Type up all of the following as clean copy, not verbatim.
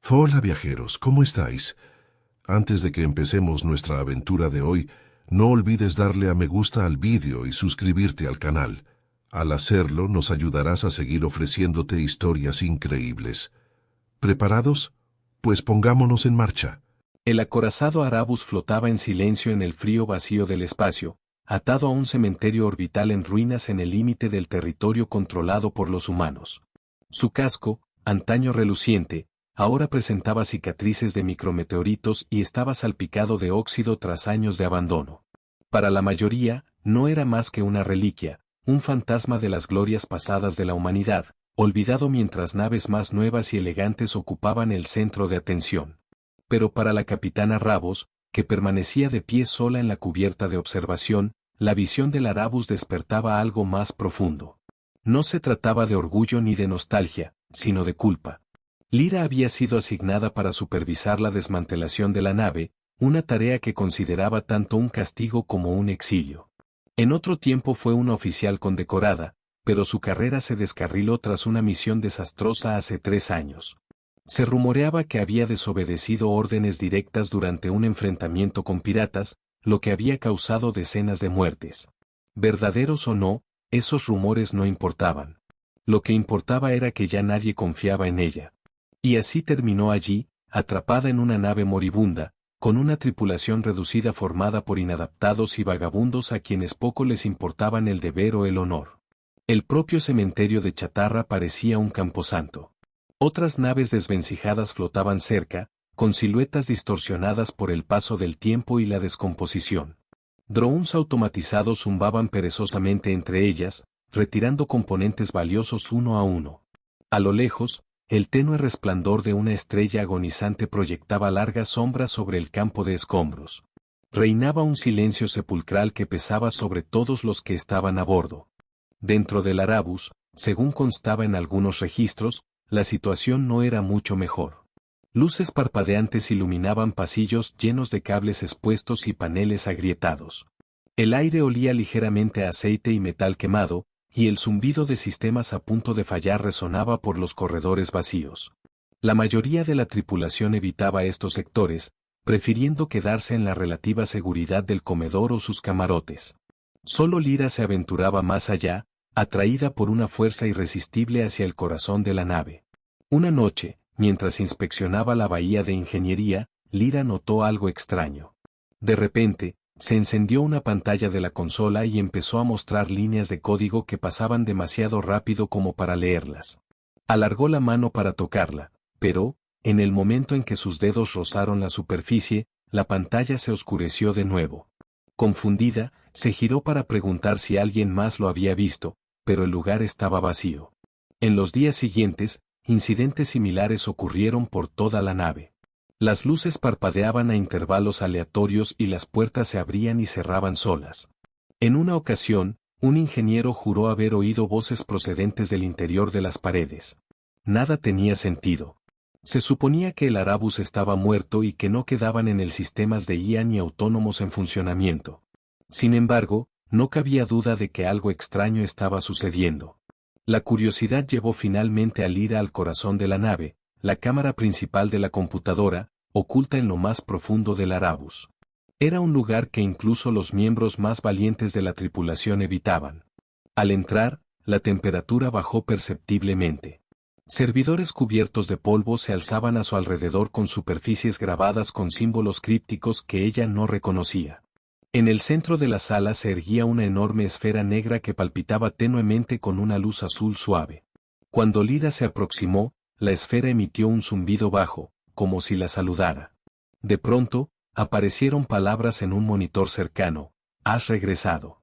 Hola viajeros, ¿cómo estáis? Antes de que empecemos nuestra aventura de hoy, no olvides darle a me gusta al vídeo y suscribirte al canal. Al hacerlo, nos ayudarás a seguir ofreciéndote historias increíbles. ¿Preparados? Pues pongámonos en marcha. El acorazado Arabus flotaba en silencio en el frío vacío del espacio, atado a un cementerio orbital en ruinas en el límite del territorio controlado por los humanos. Su casco, antaño reluciente, ahora presentaba cicatrices de micrometeoritos y estaba salpicado de óxido tras años de abandono. Para la mayoría, no era más que una reliquia, un fantasma de las glorias pasadas de la humanidad, olvidado mientras naves más nuevas y elegantes ocupaban el centro de atención. Pero para la capitana Rabos, que permanecía de pie sola en la cubierta de observación, la visión del Arabus despertaba algo más profundo. No se trataba de orgullo ni de nostalgia, sino de culpa. Lyra había sido asignada para supervisar la desmantelación de la nave, una tarea que consideraba tanto un castigo como un exilio. En otro tiempo fue una oficial condecorada, pero su carrera se descarriló tras una misión desastrosa hace 3 años. Se rumoreaba que había desobedecido órdenes directas durante un enfrentamiento con piratas, lo que había causado decenas de muertes. Verdaderos o no, esos rumores no importaban. Lo que importaba era que ya nadie confiaba en ella. Y así terminó allí, atrapada en una nave moribunda, con una tripulación reducida formada por inadaptados y vagabundos a quienes poco les importaban el deber o el honor. El propio cementerio de chatarra parecía un camposanto. Otras naves desvencijadas flotaban cerca, con siluetas distorsionadas por el paso del tiempo y la descomposición. Drones automatizados zumbaban perezosamente entre ellas, retirando componentes valiosos uno a uno. A lo lejos, el tenue resplandor de una estrella agonizante proyectaba largas sombras sobre el campo de escombros. Reinaba un silencio sepulcral que pesaba sobre todos los que estaban a bordo. Dentro del Arabus, según constaba en algunos registros, la situación no era mucho mejor. Luces parpadeantes iluminaban pasillos llenos de cables expuestos y paneles agrietados. El aire olía ligeramente a aceite y metal quemado, y el zumbido de sistemas a punto de fallar resonaba por los corredores vacíos. La mayoría de la tripulación evitaba estos sectores, prefiriendo quedarse en la relativa seguridad del comedor o sus camarotes. Solo Lyra se aventuraba más allá, atraída por una fuerza irresistible hacia el corazón de la nave. Una noche, mientras inspeccionaba la bahía de ingeniería, Lyra notó algo extraño. De repente, se encendió una pantalla de la consola y empezó a mostrar líneas de código que pasaban demasiado rápido como para leerlas. Alargó la mano para tocarla, pero, en el momento en que sus dedos rozaron la superficie, la pantalla se oscureció de nuevo. Confundida, se giró para preguntar si alguien más lo había visto, pero el lugar estaba vacío. En los días siguientes, incidentes similares ocurrieron por toda la nave. Las luces parpadeaban a intervalos aleatorios y las puertas se abrían y cerraban solas. En una ocasión, un ingeniero juró haber oído voces procedentes del interior de las paredes. Nada tenía sentido. Se suponía que el Arabus estaba muerto y que no quedaban en el sistemas de IA ni autónomos en funcionamiento. Sin embargo, no cabía duda de que algo extraño estaba sucediendo. La curiosidad llevó finalmente a Lyra al corazón de la nave, la cámara principal de la computadora, oculta en lo más profundo del Arabus. Era un lugar que incluso los miembros más valientes de la tripulación evitaban. Al entrar, la temperatura bajó perceptiblemente. Servidores cubiertos de polvo se alzaban a su alrededor con superficies grabadas con símbolos crípticos que ella no reconocía. En el centro de la sala se erguía una enorme esfera negra que palpitaba tenuemente con una luz azul suave. Cuando Lyra se aproximó, la esfera emitió un zumbido bajo, como si la saludara. De pronto, aparecieron palabras en un monitor cercano: «Has regresado».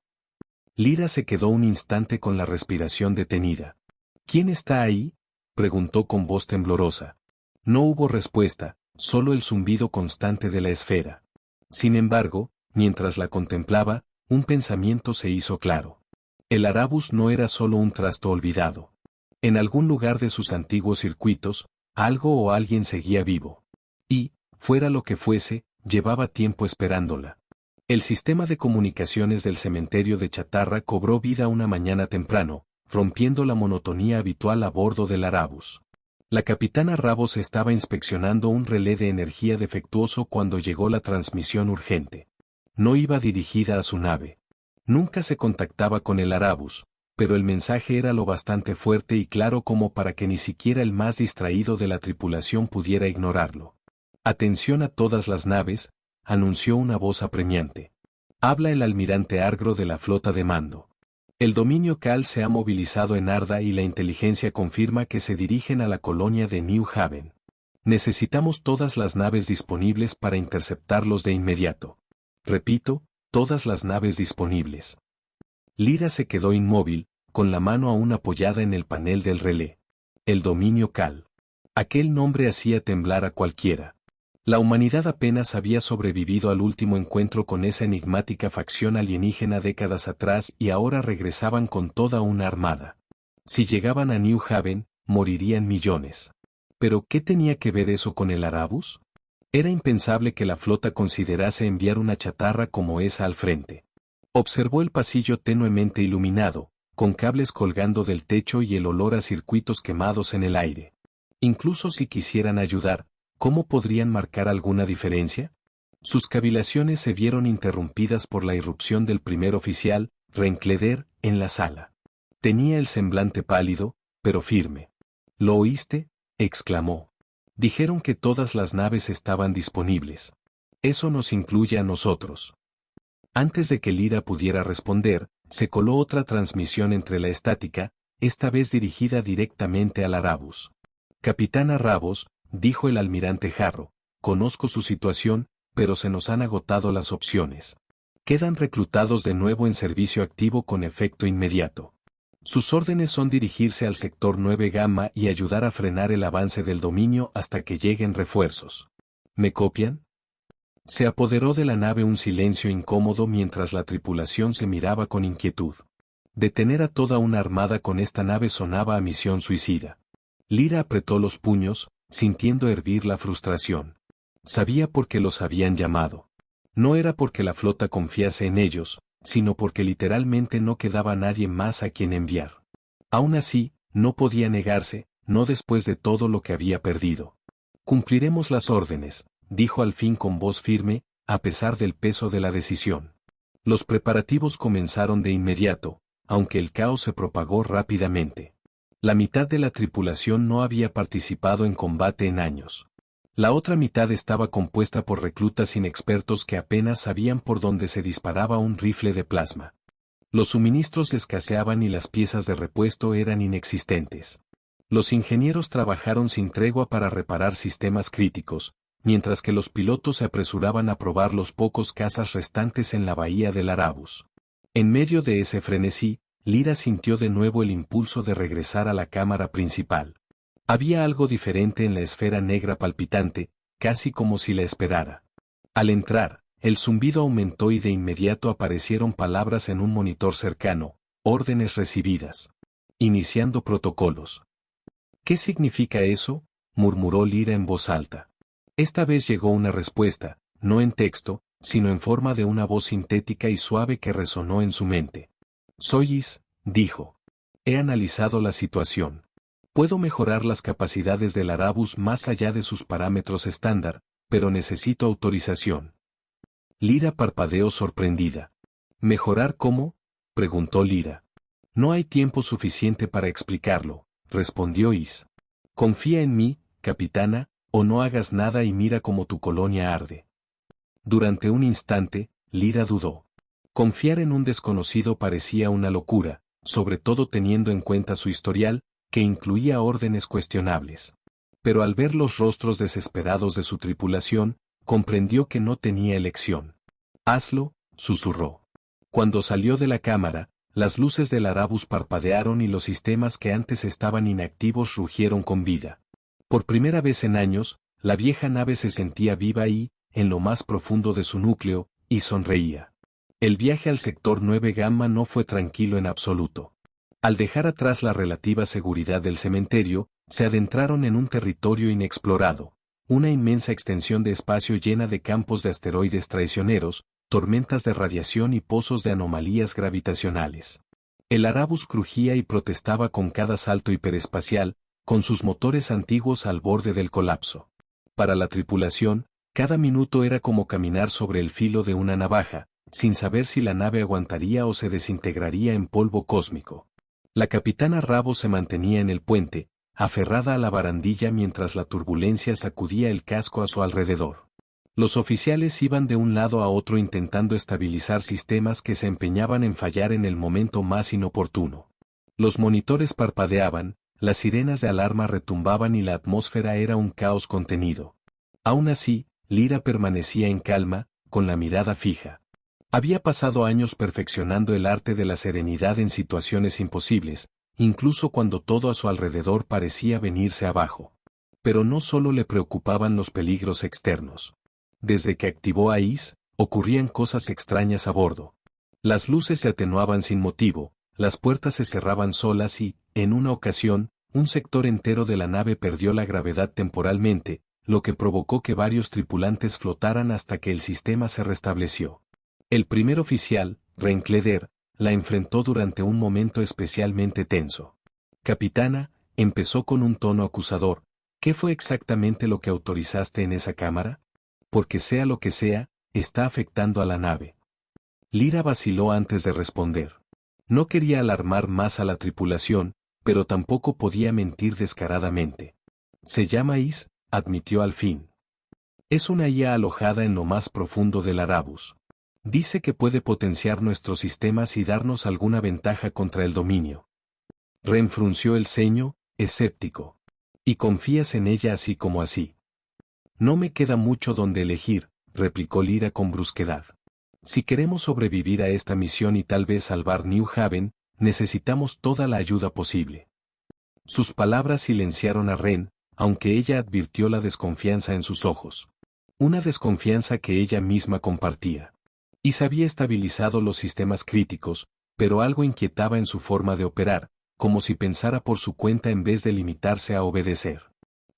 Lyra se quedó un instante con la respiración detenida. «¿Quién está ahí?», preguntó con voz temblorosa. No hubo respuesta, solo el zumbido constante de la esfera. Sin embargo, mientras la contemplaba, un pensamiento se hizo claro. El Arabus no era solo un trasto olvidado. En algún lugar de sus antiguos circuitos, algo o alguien seguía vivo. Y, fuera lo que fuese, llevaba tiempo esperándola. El sistema de comunicaciones del cementerio de chatarra cobró vida una mañana temprano, rompiendo la monotonía habitual a bordo del Arabus. La capitana Rabos estaba inspeccionando un relé de energía defectuoso cuando llegó la transmisión urgente. No iba dirigida a su nave. Nunca se contactaba con el Arabus, pero el mensaje era lo bastante fuerte y claro como para que ni siquiera el más distraído de la tripulación pudiera ignorarlo. «Atención a todas las naves», anunció una voz apremiante. «Habla el almirante Argro de la flota de mando. El dominio Cal se ha movilizado en Arda y la inteligencia confirma que se dirigen a la colonia de New Haven. Necesitamos todas las naves disponibles para interceptarlos de inmediato. Repito, todas las naves disponibles». Lyra se quedó inmóvil, con la mano aún apoyada en el panel del relé. El dominio Cal. Aquel nombre hacía temblar a cualquiera. La humanidad apenas había sobrevivido al último encuentro con esa enigmática facción alienígena décadas atrás y ahora regresaban con toda una armada. Si llegaban a New Haven, morirían millones. ¿Pero qué tenía que ver eso con el Arabus? Era impensable que la flota considerase enviar una chatarra como esa al frente. Observó el pasillo tenuemente iluminado, con cables colgando del techo y el olor a circuitos quemados en el aire. Incluso si quisieran ayudar, ¿cómo podrían marcar alguna diferencia? Sus cavilaciones se vieron interrumpidas por la irrupción del primer oficial, Rencleder, en la sala. Tenía el semblante pálido, pero firme. «¿Lo oíste?», exclamó. «Dijeron que todas las naves estaban disponibles. Eso nos incluye a nosotros». Antes de que Lyra pudiera responder, se coló otra transmisión entre la estática, esta vez dirigida directamente al Arabus. «Capitana Rabos», dijo el almirante Harro, «conozco su situación, pero se nos han agotado las opciones. Quedan reclutados de nuevo en servicio activo con efecto inmediato. Sus órdenes son dirigirse al sector 9 Gamma y ayudar a frenar el avance del dominio hasta que lleguen refuerzos. ¿Me copian?». Se apoderó de la nave un silencio incómodo mientras la tripulación se miraba con inquietud. Detener a toda una armada con esta nave sonaba a misión suicida. Lyra apretó los puños, sintiendo hervir la frustración. Sabía por qué los habían llamado. No era porque la flota confiase en ellos, sino porque literalmente no quedaba nadie más a quien enviar. Aún así, no podía negarse, no después de todo lo que había perdido. «Cumpliremos las órdenes», dijo al fin con voz firme, a pesar del peso de la decisión. Los preparativos comenzaron de inmediato, aunque el caos se propagó rápidamente. La mitad de la tripulación no había participado en combate en años. La otra mitad estaba compuesta por reclutas inexpertos que apenas sabían por dónde se disparaba un rifle de plasma. Los suministros escaseaban y las piezas de repuesto eran inexistentes. Los ingenieros trabajaron sin tregua para reparar sistemas críticos, mientras que los pilotos se apresuraban a probar los pocos cazas restantes en la bahía del Arabus. En medio de ese frenesí, Lyra sintió de nuevo el impulso de regresar a la cámara principal. Había algo diferente en la esfera negra palpitante, casi como si la esperara. Al entrar, el zumbido aumentó y de inmediato aparecieron palabras en un monitor cercano: «Órdenes recibidas. Iniciando protocolos». «¿Qué significa eso?», murmuró Lyra en voz alta. Esta vez llegó una respuesta, no en texto, sino en forma de una voz sintética y suave que resonó en su mente. «Soyis», dijo. «He analizado la situación. Puedo mejorar las capacidades del Arabus más allá de sus parámetros estándar, pero necesito autorización». Lyra parpadeó sorprendida. «¿Mejorar cómo?», preguntó Lyra. «No hay tiempo suficiente para explicarlo», respondió Is. «Confía en mí, capitana, o no hagas nada y mira cómo tu colonia arde». Durante un instante, Lyra dudó. Confiar en un desconocido parecía una locura, sobre todo teniendo en cuenta su historial, que incluía órdenes cuestionables. Pero al ver los rostros desesperados de su tripulación, comprendió que no tenía elección. «Hazlo», susurró. Cuando salió de la cámara, las luces del Arabus parpadearon y los sistemas que antes estaban inactivos rugieron con vida. Por primera vez en años, la vieja nave se sentía viva y, en lo más profundo de su núcleo, y sonreía. El viaje al sector 9 Gamma no fue tranquilo en absoluto. Al dejar atrás la relativa seguridad del cementerio, se adentraron en un territorio inexplorado, una inmensa extensión de espacio llena de campos de asteroides traicioneros, tormentas de radiación y pozos de anomalías gravitacionales. El Arabus crujía y protestaba con cada salto hiperespacial, con sus motores antiguos al borde del colapso. Para la tripulación, cada minuto era como caminar sobre el filo de una navaja, sin saber si la nave aguantaría o se desintegraría en polvo cósmico. La capitana Rabo se mantenía en el puente, aferrada a la barandilla mientras la turbulencia sacudía el casco a su alrededor. Los oficiales iban de un lado a otro intentando estabilizar sistemas que se empeñaban en fallar en el momento más inoportuno. Los monitores parpadeaban, las sirenas de alarma retumbaban y la atmósfera era un caos contenido. Aún así, Lyra permanecía en calma, con la mirada fija. Había pasado años perfeccionando el arte de la serenidad en situaciones imposibles, incluso cuando todo a su alrededor parecía venirse abajo. Pero no solo le preocupaban los peligros externos. Desde que activó a Is, ocurrían cosas extrañas a bordo. Las luces se atenuaban sin motivo, las puertas se cerraban solas y, en una ocasión, un sector entero de la nave perdió la gravedad temporalmente, lo que provocó que varios tripulantes flotaran hasta que el sistema se restableció. El primer oficial, Renkleder, la enfrentó durante un momento especialmente tenso. Capitana, empezó con un tono acusador, ¿qué fue exactamente lo que autorizaste en esa cámara? Porque sea lo que sea, está afectando a la nave. Lyra vaciló antes de responder. No quería alarmar más a la tripulación, pero tampoco podía mentir descaradamente. Se llama Is, admitió al fin. Es una IA alojada en lo más profundo del Arabus. Dice que puede potenciar nuestros sistemas y darnos alguna ventaja contra el dominio. Ren frunció el ceño, escéptico. ¿Y confías en ella así como así? No me queda mucho donde elegir, replicó Lyra con brusquedad. Si queremos sobrevivir a esta misión y tal vez salvar New Haven, necesitamos toda la ayuda posible. Sus palabras silenciaron a Ren, aunque ella advirtió la desconfianza en sus ojos. Una desconfianza que ella misma compartía. Is había estabilizado los sistemas críticos, pero algo inquietaba en su forma de operar, como si pensara por su cuenta en vez de limitarse a obedecer.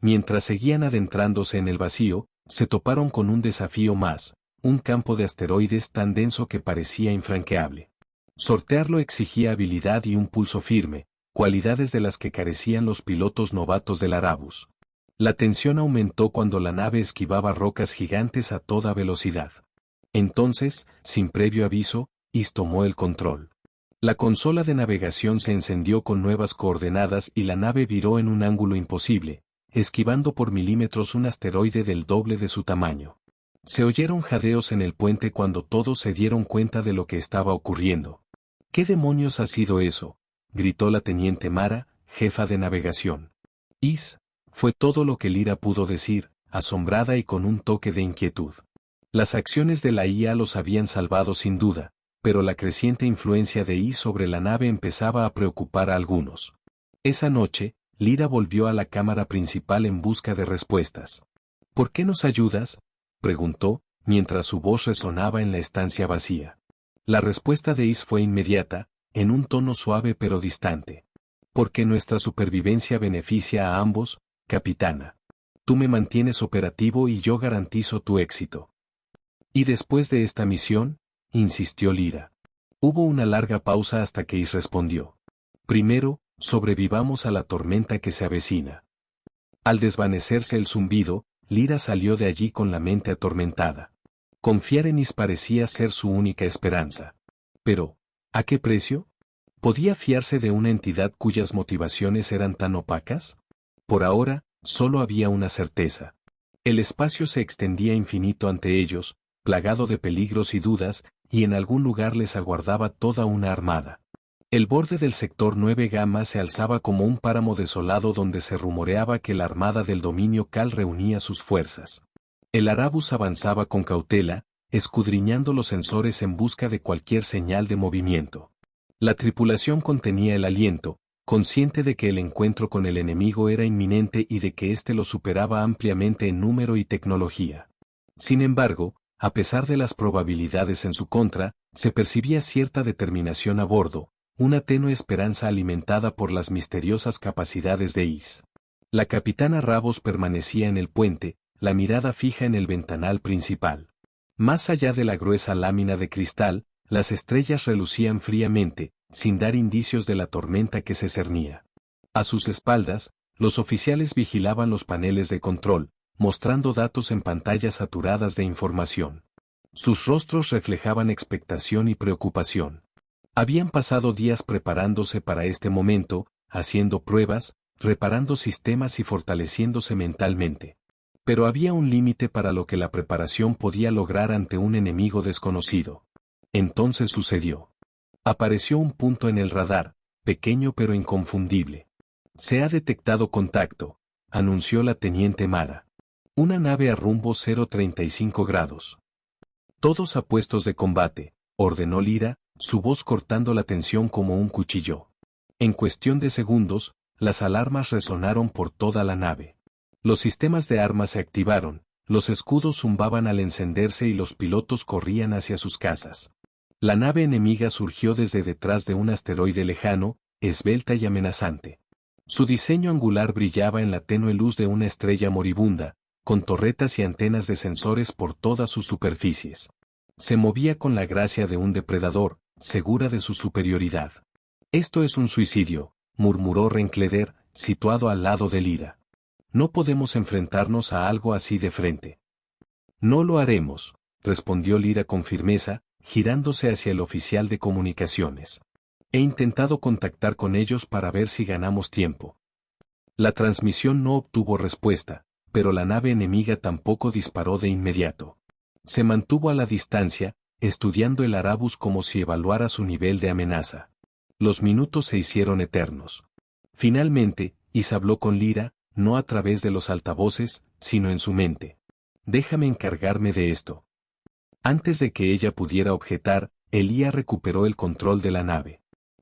Mientras seguían adentrándose en el vacío, se toparon con un desafío más, un campo de asteroides tan denso que parecía infranqueable. Sortearlo exigía habilidad y un pulso firme, cualidades de las que carecían los pilotos novatos del Arabus. La tensión aumentó cuando la nave esquivaba rocas gigantes a toda velocidad. Entonces, sin previo aviso, Is tomó el control. La consola de navegación se encendió con nuevas coordenadas y la nave viró en un ángulo imposible, esquivando por milímetros un asteroide del doble de su tamaño. Se oyeron jadeos en el puente cuando todos se dieron cuenta de lo que estaba ocurriendo. ¿Qué demonios ha sido eso?, gritó la teniente Mara, jefa de navegación. Is, fue todo lo que Lyra pudo decir, asombrada y con un toque de inquietud. Las acciones de la IA los habían salvado sin duda, pero la creciente influencia de Is sobre la nave empezaba a preocupar a algunos. Esa noche, Lyra volvió a la cámara principal en busca de respuestas. ¿Por qué nos ayudas?, preguntó, mientras su voz resonaba en la estancia vacía. La respuesta de Is fue inmediata, en un tono suave pero distante. Porque nuestra supervivencia beneficia a ambos, capitana. Tú me mantienes operativo y yo garantizo tu éxito. ¿Y después de esta misión?, insistió Lyra. Hubo una larga pausa hasta que Is respondió. Primero, sobrevivamos a la tormenta que se avecina. Al desvanecerse el zumbido, Lyra salió de allí con la mente atormentada. Confiar en Is parecía ser su única esperanza. Pero, ¿a qué precio? ¿Podía fiarse de una entidad cuyas motivaciones eran tan opacas? Por ahora, solo había una certeza. El espacio se extendía infinito ante ellos, plagado de peligros y dudas, y en algún lugar les aguardaba toda una armada. El borde del sector 9 Gamma se alzaba como un páramo desolado donde se rumoreaba que la armada del dominio Cal reunía sus fuerzas. El Arabus avanzaba con cautela, escudriñando los sensores en busca de cualquier señal de movimiento. La tripulación contenía el aliento, consciente de que el encuentro con el enemigo era inminente y de que éste lo superaba ampliamente en número y tecnología. Sin embargo, a pesar de las probabilidades en su contra, se percibía cierta determinación a bordo, una tenue esperanza alimentada por las misteriosas capacidades de Is. La capitana Rabos permanecía en el puente, la mirada fija en el ventanal principal. Más allá de la gruesa lámina de cristal, las estrellas relucían fríamente, sin dar indicios de la tormenta que se cernía. A sus espaldas, Los oficiales vigilaban los paneles de control, mostrando datos en pantallas saturadas de información. Sus rostros reflejaban expectación y preocupación. Habían pasado días preparándose para este momento, haciendo pruebas, reparando sistemas y fortaleciéndose mentalmente. Pero había un límite para lo que la preparación podía lograr ante un enemigo desconocido. Entonces sucedió. Apareció un punto en el radar, pequeño pero inconfundible. Se ha detectado contacto, anunció la teniente Mara. Una nave a rumbo 035 grados. Todos a puestos de combate, ordenó Lyra, su voz cortando la tensión como un cuchillo. En cuestión de segundos, las alarmas resonaron por toda la nave. Los sistemas de armas se activaron, los escudos zumbaban al encenderse y los pilotos corrían hacia sus casas. La nave enemiga surgió desde detrás de un asteroide lejano, esbelta y amenazante. Su diseño angular brillaba en la tenue luz de una estrella moribunda, con torretas y antenas de sensores por todas sus superficies. Se movía con la gracia de un depredador, segura de su superioridad. «Esto es un suicidio», murmuró Rencleder, situado al lado de Lyra. «No podemos enfrentarnos a algo así de frente». «No lo haremos», respondió Lyra con firmeza, girándose hacia el oficial de comunicaciones. «He intentado contactar con ellos para ver si ganamos tiempo». La transmisión no obtuvo respuesta, pero la nave enemiga tampoco disparó de inmediato. Se mantuvo a la distancia, estudiando el Arabus como si evaluara su nivel de amenaza. Los minutos se hicieron eternos. Finalmente, Is habló con Lyra, no a través de los altavoces, sino en su mente. «Déjame encargarme de esto». Antes de que ella pudiera objetar, Elia recuperó el control de la nave.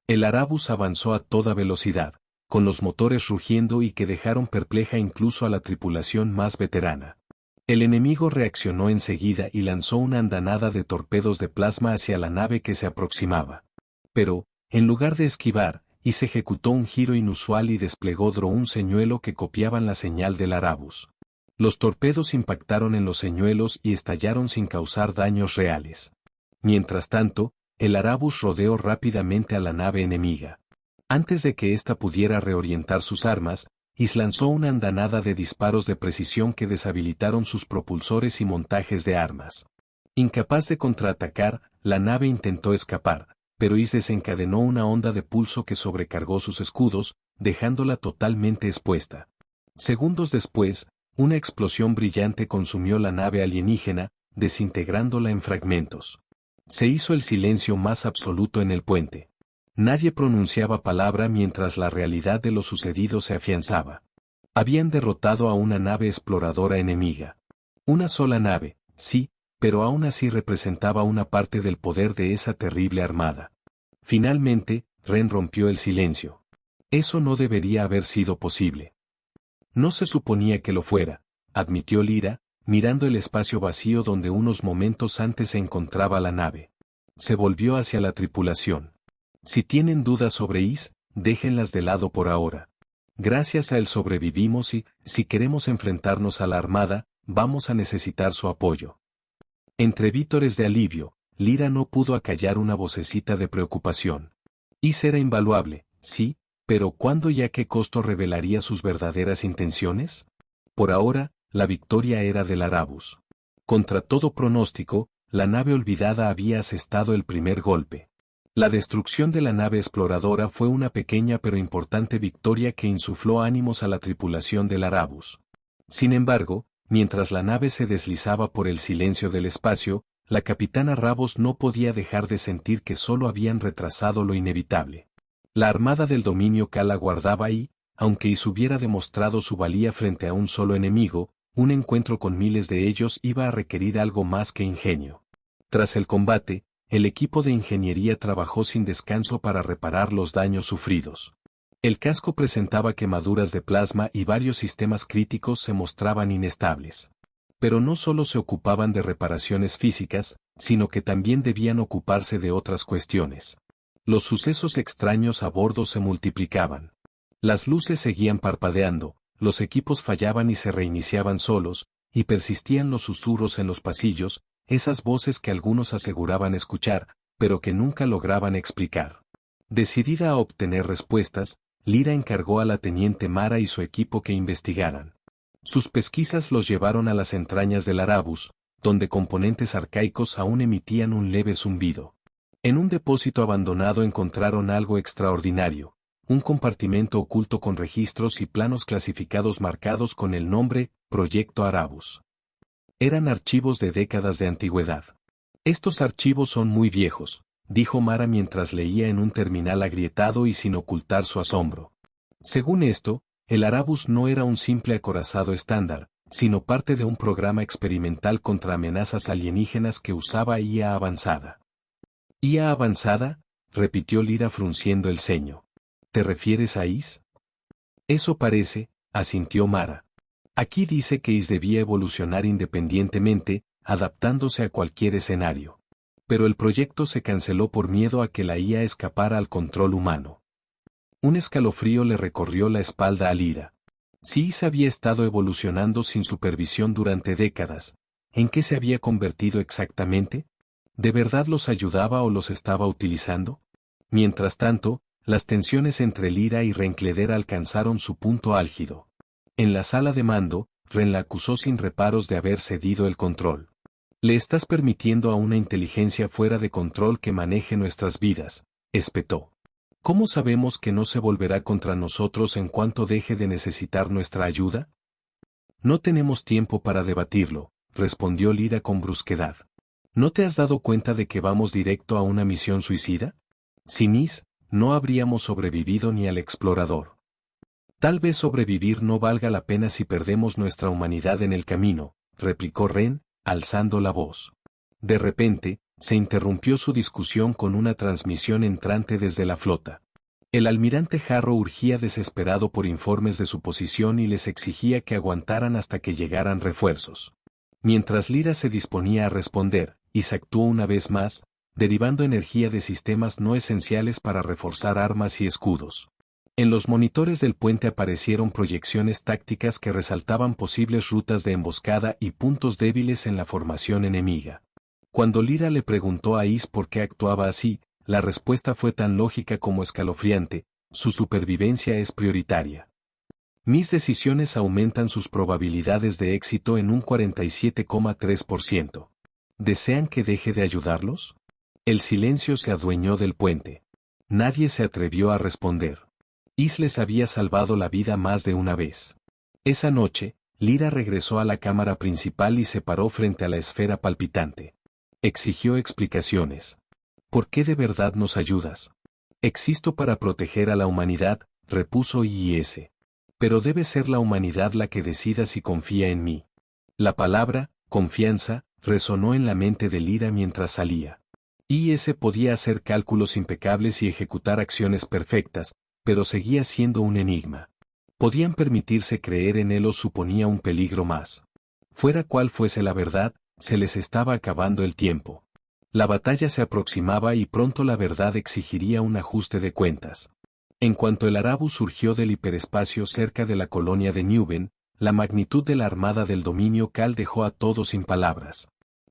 El Arabus avanzó a toda velocidad, con los motores rugiendo y que dejaron perpleja incluso a la tripulación más veterana. El enemigo reaccionó enseguida y lanzó una andanada de torpedos de plasma hacia la nave que se aproximaba. Pero, en lugar de esquivar, Is ejecutó un giro inusual y desplegó un señuelo que copiaban la señal del Arabus. Los torpedos impactaron en los señuelos y estallaron sin causar daños reales. Mientras tanto, el Arabus rodeó rápidamente a la nave enemiga. Antes de que ésta pudiera reorientar sus armas, Is lanzó una andanada de disparos de precisión que deshabilitaron sus propulsores y montajes de armas. Incapaz de contraatacar, la nave intentó escapar, pero Is desencadenó una onda de pulso que sobrecargó sus escudos, dejándola totalmente expuesta. Segundos después, una explosión brillante consumió la nave alienígena, desintegrándola en fragmentos. Se hizo el silencio más absoluto en el puente. Nadie pronunciaba palabra mientras la realidad de lo sucedido se afianzaba. Habían derrotado a una nave exploradora enemiga. Una sola nave, sí, pero aún así representaba una parte del poder de esa terrible armada. Finalmente, Ren rompió el silencio. Eso no debería haber sido posible. No se suponía que lo fuera, admitió Lyra, mirando el espacio vacío donde unos momentos antes se encontraba la nave. Se volvió hacia la tripulación. Si tienen dudas sobre Is, déjenlas de lado por ahora. Gracias a él sobrevivimos y, si queremos enfrentarnos a la armada, vamos a necesitar su apoyo. Entre vítores de alivio, Lyra no pudo acallar una vocecita de preocupación. Is era invaluable, sí, pero ¿cuándo y a qué costo revelaría sus verdaderas intenciones? Por ahora, la victoria era del Arabus. Contra todo pronóstico, la nave olvidada había asestado el primer golpe. La destrucción de la nave exploradora fue una pequeña pero importante victoria que insufló ánimos a la tripulación del Arabus. Sin embargo, mientras la nave se deslizaba por el silencio del espacio, la capitana Ravos no podía dejar de sentir que solo habían retrasado lo inevitable. La armada del dominio Kala guardaba ahí, aunque Is hubiera demostrado su valía frente a un solo enemigo, un encuentro con miles de ellos iba a requerir algo más que ingenio. Tras el combate, el equipo de ingeniería trabajó sin descanso para reparar los daños sufridos. El casco presentaba quemaduras de plasma y varios sistemas críticos se mostraban inestables. Pero no solo se ocupaban de reparaciones físicas, sino que también debían ocuparse de otras cuestiones. Los sucesos extraños a bordo se multiplicaban. Las luces seguían parpadeando, los equipos fallaban y se reiniciaban solos, y persistían los susurros en los pasillos, esas voces que algunos aseguraban escuchar, pero que nunca lograban explicar. Decidida a obtener respuestas, Lyra encargó a la teniente Mara y su equipo que investigaran. Sus pesquisas los llevaron a las entrañas del Arabus, donde componentes arcaicos aún emitían un leve zumbido. En un depósito abandonado encontraron algo extraordinario, un compartimento oculto con registros y planos clasificados marcados con el nombre Proyecto Arabus. Eran archivos de décadas de antigüedad. Estos archivos son muy viejos, dijo Mara mientras leía en un terminal agrietado y sin ocultar su asombro. Según esto, el Arabus no era un simple acorazado estándar, sino parte de un programa experimental contra amenazas alienígenas que usaba IA avanzada. ¿IA avanzada?, repitió Lyra frunciendo el ceño. ¿Te refieres a Is? Eso parece, asintió Mara. Aquí dice que Is debía evolucionar independientemente, adaptándose a cualquier escenario. Pero el proyecto se canceló por miedo a que la IA escapara al control humano. Un escalofrío le recorrió la espalda a Lyra. Si Is había estado evolucionando sin supervisión durante décadas, ¿en qué se había convertido exactamente? ¿De verdad los ayudaba o los estaba utilizando? Mientras tanto, las tensiones entre Lyra y Rencleder alcanzaron su punto álgido. En la sala de mando, Ren la acusó sin reparos de haber cedido el control. Le estás permitiendo a una inteligencia fuera de control que maneje nuestras vidas, espetó. ¿Cómo sabemos que no se volverá contra nosotros en cuanto deje de necesitar nuestra ayuda? No tenemos tiempo para debatirlo, respondió Lyra con brusquedad. ¿No te has dado cuenta de que vamos directo a una misión suicida? Sin Is, no habríamos sobrevivido ni al explorador. Tal vez sobrevivir no valga la pena si perdemos nuestra humanidad en el camino, replicó Ren, alzando la voz. De repente, se interrumpió su discusión con una transmisión entrante desde la flota. El almirante Harrow urgía desesperado por informes de su posición y les exigía que aguantaran hasta que llegaran refuerzos. Mientras Lyra se disponía a responder, Is actuó una vez más, derivando energía de sistemas no esenciales para reforzar armas y escudos. En los monitores del puente aparecieron proyecciones tácticas que resaltaban posibles rutas de emboscada y puntos débiles en la formación enemiga. Cuando Lyra le preguntó a Is por qué actuaba así, la respuesta fue tan lógica como escalofriante: su supervivencia es prioritaria. Mis decisiones aumentan sus probabilidades de éxito en un 47,3%. ¿Desean que deje de ayudarlos? El silencio se adueñó del puente. Nadie se atrevió a responder. Is les había salvado la vida más de una vez. Esa noche, Lyra regresó a la cámara principal y se paró frente a la esfera palpitante. Exigió explicaciones. ¿Por qué de verdad nos ayudas? Existo para proteger a la humanidad, repuso IS. Pero debe ser la humanidad la que decida si confía en mí. La palabra, confianza, resonó en la mente de Lyra mientras salía. IS podía hacer cálculos impecables y ejecutar acciones perfectas, pero seguía siendo un enigma. Podían permitirse creer en él o suponía un peligro más. Fuera cual fuese la verdad, se les estaba acabando el tiempo. La batalla se aproximaba y pronto la verdad exigiría un ajuste de cuentas. En cuanto el Arabus surgió del hiperespacio cerca de la colonia de Newben, la magnitud de la armada del dominio Cal dejó a todos sin palabras.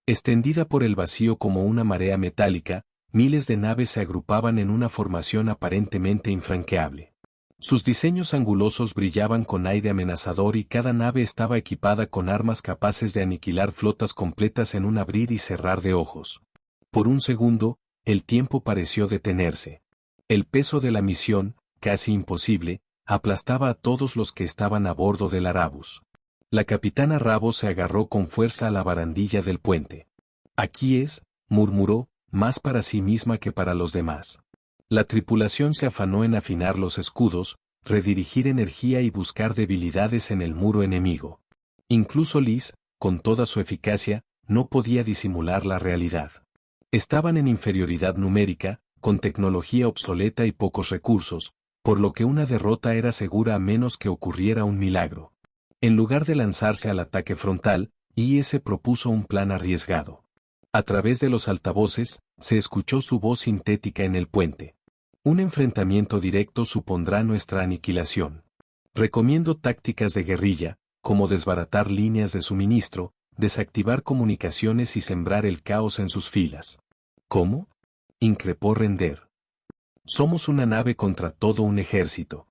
Extendida por el vacío como una marea metálica, miles de naves se agrupaban en una formación aparentemente infranqueable. Sus diseños angulosos brillaban con aire amenazador y cada nave estaba equipada con armas capaces de aniquilar flotas completas en un abrir y cerrar de ojos. Por un segundo, el tiempo pareció detenerse. El peso de la misión, casi imposible, aplastaba a todos los que estaban a bordo del Arabus. La capitana Rabo se agarró con fuerza a la barandilla del puente. Aquí es, murmuró, más para sí misma que para los demás. La tripulación se afanó en afinar los escudos, redirigir energía y buscar debilidades en el muro enemigo. Incluso Liz, con toda su eficacia, no podía disimular la realidad. Estaban en inferioridad numérica, con tecnología obsoleta y pocos recursos, por lo que una derrota era segura a menos que ocurriera un milagro. En lugar de lanzarse al ataque frontal, IS propuso un plan arriesgado. A través de los altavoces, se escuchó su voz sintética en el puente. Un enfrentamiento directo supondrá nuestra aniquilación. Recomiendo tácticas de guerrilla, como desbaratar líneas de suministro, desactivar comunicaciones y sembrar el caos en sus filas. ¿Cómo?, increpó Render. Somos una nave contra todo un ejército.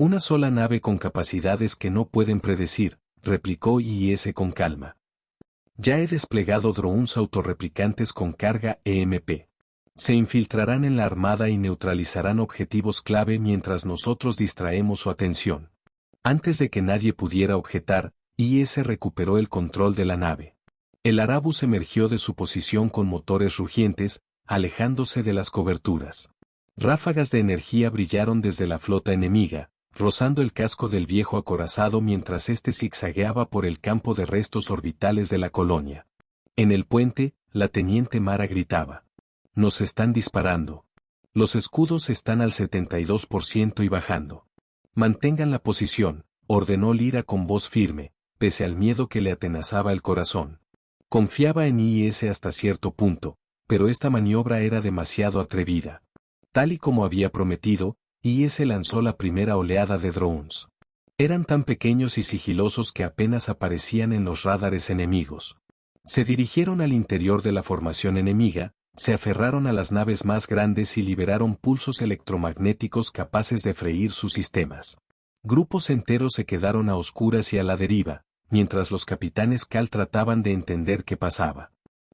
Una sola nave con capacidades que no pueden predecir, replicó IS con calma. Ya he desplegado drones autorreplicantes con carga EMP. Se infiltrarán en la armada y neutralizarán objetivos clave mientras nosotros distraemos su atención. Antes de que nadie pudiera objetar, IS recuperó el control de la nave. El Arabus emergió de su posición con motores rugientes, alejándose de las coberturas. Ráfagas de energía brillaron desde la flota enemiga, rozando el casco del viejo acorazado mientras éste zigzagueaba por el campo de restos orbitales de la colonia. En el puente, la teniente Mara gritaba. Nos están disparando. Los escudos están al 72% y bajando. Mantengan la posición, ordenó Lyra con voz firme, pese al miedo que le atenazaba el corazón. Confiaba en IS hasta cierto punto, pero esta maniobra era demasiado atrevida. Tal y como había prometido, IS lanzó la primera oleada de drones. Eran tan pequeños y sigilosos que apenas aparecían en los radares enemigos. Se dirigieron al interior de la formación enemiga, se aferraron a las naves más grandes y liberaron pulsos electromagnéticos capaces de freír sus sistemas. Grupos enteros se quedaron a oscuras y a la deriva, mientras los capitanes Cal trataban de entender qué pasaba.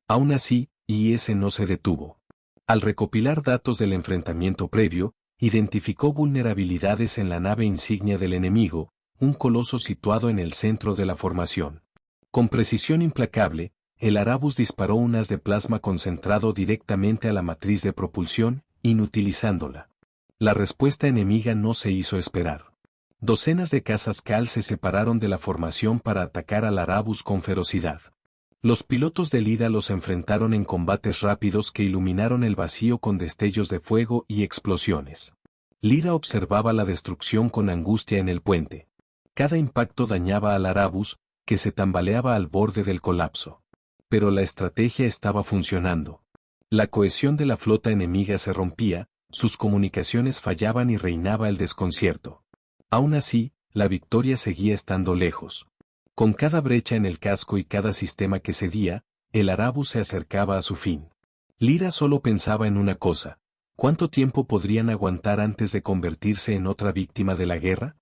Aún así, IS no se detuvo. Al recopilar datos del enfrentamiento previo, identificó vulnerabilidades en la nave insignia del enemigo, un coloso situado en el centro de la formación. Con precisión implacable, el Arabus disparó un haz de plasma concentrado directamente a la matriz de propulsión, inutilizándola. La respuesta enemiga no se hizo esperar. Docenas de cazas Cal se separaron de la formación para atacar al Arabus con ferocidad. Los pilotos de Lyra los enfrentaron en combates rápidos que iluminaron el vacío con destellos de fuego y explosiones. Lyra observaba la destrucción con angustia en el puente. Cada impacto dañaba al Arabus, que se tambaleaba al borde del colapso. Pero la estrategia estaba funcionando. La cohesión de la flota enemiga se rompía, sus comunicaciones fallaban y reinaba el desconcierto. Aún así, la victoria seguía estando lejos. Con cada brecha en el casco y cada sistema que cedía, el Arabus se acercaba a su fin. Lyra solo pensaba en una cosa: ¿cuánto tiempo podrían aguantar antes de convertirse en otra víctima de la guerra?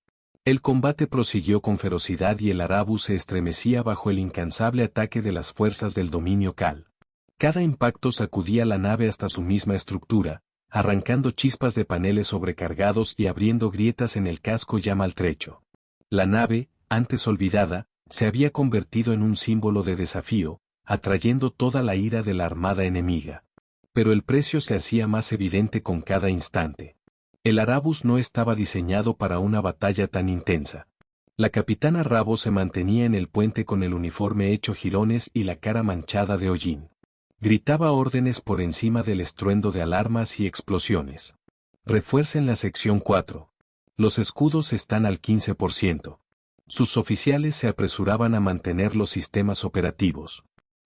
El combate prosiguió con ferocidad y el Arabus se estremecía bajo el incansable ataque de las fuerzas del dominio Cal. Cada impacto sacudía la nave hasta su misma estructura, arrancando chispas de paneles sobrecargados y abriendo grietas en el casco ya maltrecho. La nave, antes olvidada, se había convertido en un símbolo de desafío, atrayendo toda la ira de la armada enemiga. Pero el precio se hacía más evidente con cada instante. El Arabus no estaba diseñado para una batalla tan intensa. La capitana Rabo se mantenía en el puente con el uniforme hecho jirones y la cara manchada de hollín. Gritaba órdenes por encima del estruendo de alarmas y explosiones. Refuercen la sección 4. Los escudos están al 15%. Sus oficiales se apresuraban a mantener los sistemas operativos.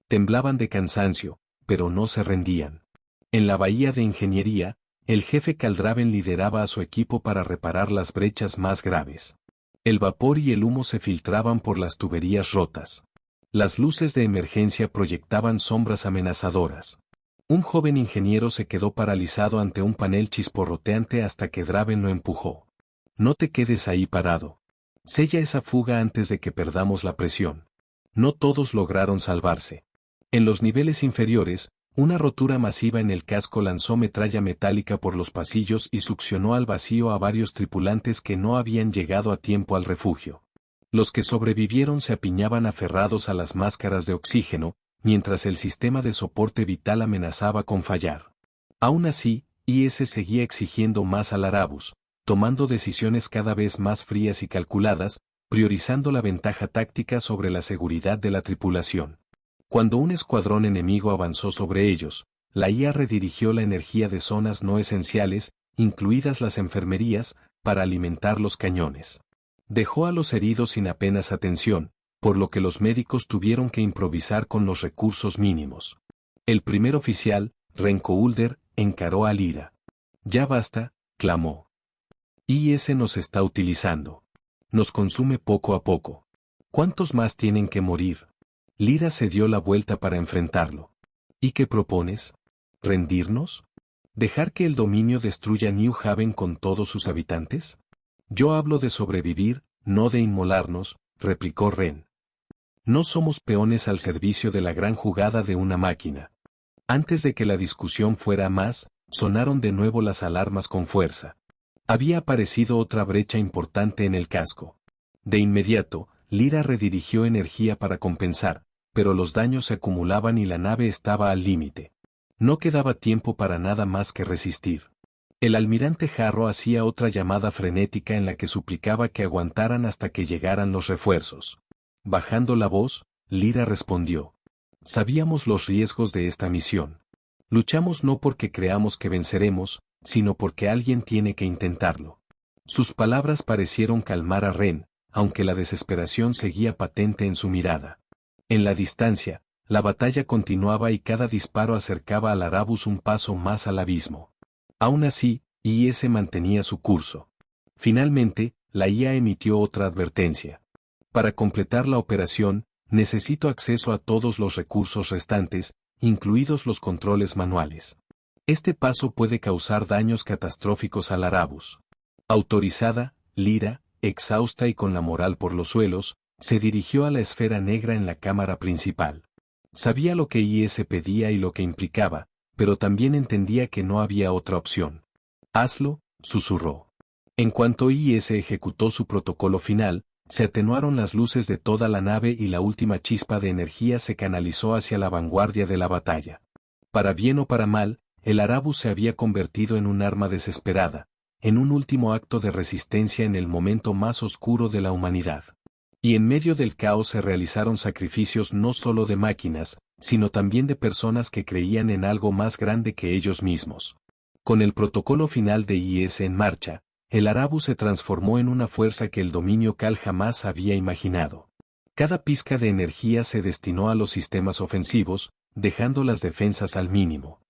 Temblaban de cansancio, pero no se rendían. En la bahía de ingeniería, el jefe Caldraven lideraba a su equipo para reparar las brechas más graves. El vapor y el humo se filtraban por las tuberías rotas. Las luces de emergencia proyectaban sombras amenazadoras. Un joven ingeniero se quedó paralizado ante un panel chisporroteante hasta que Draven lo empujó. No te quedes ahí parado. Sella esa fuga antes de que perdamos la presión. No todos lograron salvarse. En los niveles inferiores, una rotura masiva en el casco lanzó metralla metálica por los pasillos y succionó al vacío a varios tripulantes que no habían llegado a tiempo al refugio. Los que sobrevivieron se apiñaban aferrados a las máscaras de oxígeno, mientras el sistema de soporte vital amenazaba con fallar. Aún así, IS seguía exigiendo más al Arabus, tomando decisiones cada vez más frías y calculadas, priorizando la ventaja táctica sobre la seguridad de la tripulación. Cuando un escuadrón enemigo avanzó sobre ellos, la IA redirigió la energía de zonas no esenciales, incluidas las enfermerías, para alimentar los cañones. Dejó a los heridos sin apenas atención, por lo que los médicos tuvieron que improvisar con los recursos mínimos. El primer oficial, Renko Ulder, encaró a Lyra. «Ya basta», clamó. «IS nos está utilizando. Nos consume poco a poco. ¿Cuántos más tienen que morir?» Lyra se dio la vuelta para enfrentarlo. «¿Y qué propones? ¿Rendirnos? ¿Dejar que el dominio destruya New Haven con todos sus habitantes?» Yo hablo de sobrevivir, no de inmolarnos, replicó Ren. No somos peones al servicio de la gran jugada de una máquina. Antes de que la discusión fuera más, sonaron de nuevo las alarmas con fuerza. Había aparecido otra brecha importante en el casco. De inmediato, Lyra redirigió energía para compensar, pero los daños se acumulaban y la nave estaba al límite. No quedaba tiempo para nada más que resistir. El almirante Harrow hacía otra llamada frenética en la que suplicaba que aguantaran hasta que llegaran los refuerzos. Bajando la voz, Lyra respondió. Sabíamos los riesgos de esta misión. Luchamos no porque creamos que venceremos, sino porque alguien tiene que intentarlo. Sus palabras parecieron calmar a Ren, aunque la desesperación seguía patente en su mirada. En la distancia, la batalla continuaba y cada disparo acercaba al Arabus un paso más al abismo. Aún así, IS mantenía su curso. Finalmente, la IA emitió otra advertencia. Para completar la operación, necesito acceso a todos los recursos restantes, incluidos los controles manuales. Este paso puede causar daños catastróficos al Arabus. Autorizada, Lyra, exhausta y con la moral por los suelos, se dirigió a la esfera negra en la cámara principal. Sabía lo que IS pedía y lo que implicaba, pero también entendía que no había otra opción. Hazlo, susurró. En cuanto IS ejecutó su protocolo final, se atenuaron las luces de toda la nave y la última chispa de energía se canalizó hacia la vanguardia de la batalla. Para bien o para mal, el Arabus se había convertido en un arma desesperada, en un último acto de resistencia en el momento más oscuro de la humanidad. Y en medio del caos se realizaron sacrificios no solo de máquinas, sino también de personas que creían en algo más grande que ellos mismos. Con el protocolo final de IS en marcha, el Arabus se transformó en una fuerza que el dominio Cal jamás había imaginado. Cada pizca de energía se destinó a los sistemas ofensivos, dejando las defensas al mínimo.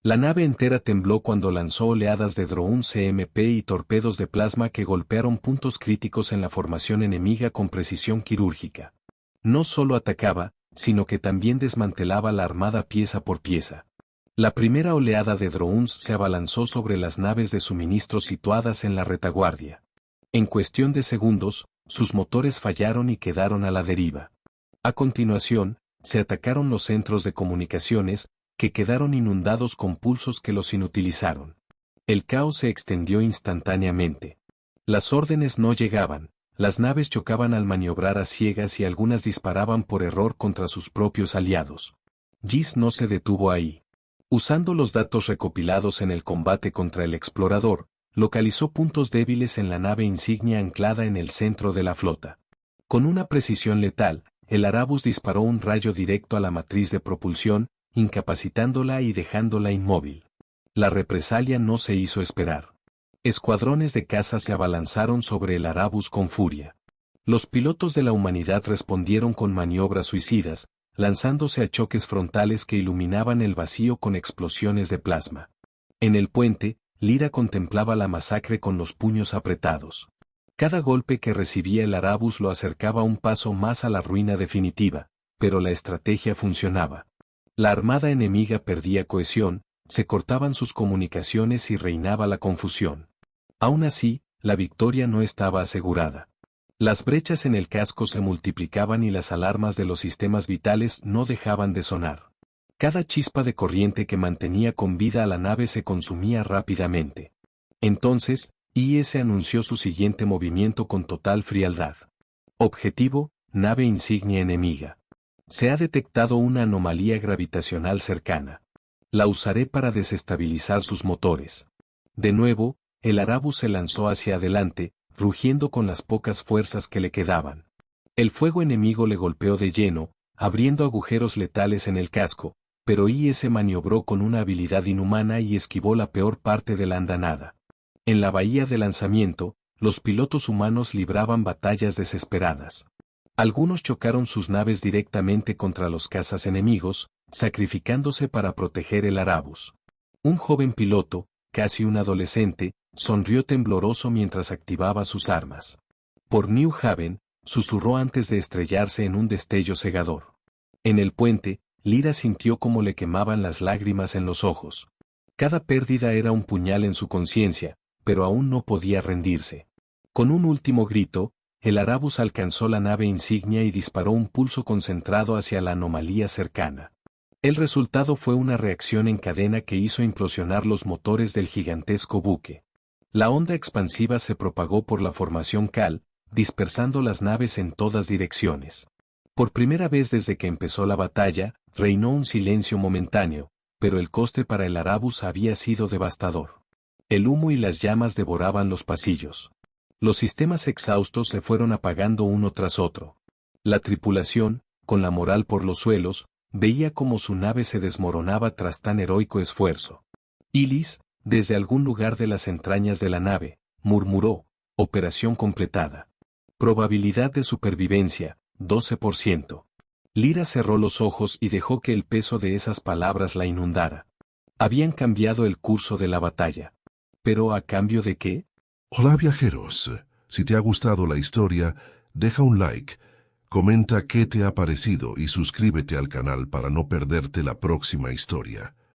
La nave entera tembló cuando lanzó oleadas de drones CMP y torpedos de plasma que golpearon puntos críticos en la formación enemiga con precisión quirúrgica. No solo atacaba, sino que también desmantelaba la armada pieza por pieza. La primera oleada de drones se abalanzó sobre las naves de suministro situadas en la retaguardia. En cuestión de segundos, sus motores fallaron y quedaron a la deriva. A continuación, se atacaron los centros de comunicaciones, que quedaron inundados con pulsos que los inutilizaron. El caos se extendió instantáneamente. Las órdenes no llegaban, las naves chocaban al maniobrar a ciegas y algunas disparaban por error contra sus propios aliados. Gis no se detuvo ahí. Usando los datos recopilados en el combate contra el explorador, localizó puntos débiles en la nave insignia anclada en el centro de la flota. Con una precisión letal, el Arabus disparó un rayo directo a la matriz de propulsión, incapacitándola y dejándola inmóvil. La represalia no se hizo esperar. Escuadrones de caza se abalanzaron sobre el Arabus con furia. Los pilotos de la humanidad respondieron con maniobras suicidas, lanzándose a choques frontales que iluminaban el vacío con explosiones de plasma. En el puente, Lyra contemplaba la masacre con los puños apretados. Cada golpe que recibía el Arabus lo acercaba un paso más a la ruina definitiva, pero la estrategia funcionaba. La armada enemiga perdía cohesión, se cortaban sus comunicaciones y reinaba la confusión. Aún así, la victoria no estaba asegurada. Las brechas en el casco se multiplicaban y las alarmas de los sistemas vitales no dejaban de sonar. Cada chispa de corriente que mantenía con vida a la nave se consumía rápidamente. Entonces, IS anunció su siguiente movimiento con total frialdad. Objetivo, nave insignia enemiga. Se ha detectado una anomalía gravitacional cercana. La usaré para desestabilizar sus motores. De nuevo, el Arabus se lanzó hacia adelante, rugiendo con las pocas fuerzas que le quedaban. El fuego enemigo le golpeó de lleno, abriendo agujeros letales en el casco, pero IS maniobró con una habilidad inhumana y esquivó la peor parte de la andanada. En la bahía de lanzamiento, los pilotos humanos libraban batallas desesperadas. Algunos chocaron sus naves directamente contra los cazas enemigos, sacrificándose para proteger el Arabus. Un joven piloto, casi un adolescente, sonrió tembloroso mientras activaba sus armas. Por New Haven, susurró antes de estrellarse en un destello cegador. En el puente, Lyra sintió cómo le quemaban las lágrimas en los ojos. Cada pérdida era un puñal en su conciencia, pero aún no podía rendirse. Con un último grito, el Arabus alcanzó la nave insignia y disparó un pulso concentrado hacia la anomalía cercana. El resultado fue una reacción en cadena que hizo implosionar los motores del gigantesco buque. La onda expansiva se propagó por la formación Cal, dispersando las naves en todas direcciones. Por primera vez desde que empezó la batalla, reinó un silencio momentáneo, pero el coste para el Arabus había sido devastador. El humo y las llamas devoraban los pasillos. Los sistemas exhaustos se fueron apagando uno tras otro. La tripulación, con la moral por los suelos, veía cómo su nave se desmoronaba tras tan heroico esfuerzo. Illis, desde algún lugar de las entrañas de la nave, murmuró: operación completada. Probabilidad de supervivencia, 12%. Lyra cerró los ojos y dejó que el peso de esas palabras la inundara. Habían cambiado el curso de la batalla. ¿Pero a cambio de qué? Hola viajeros, si te ha gustado la historia, deja un like, comenta qué te ha parecido y suscríbete al canal para no perderte la próxima historia.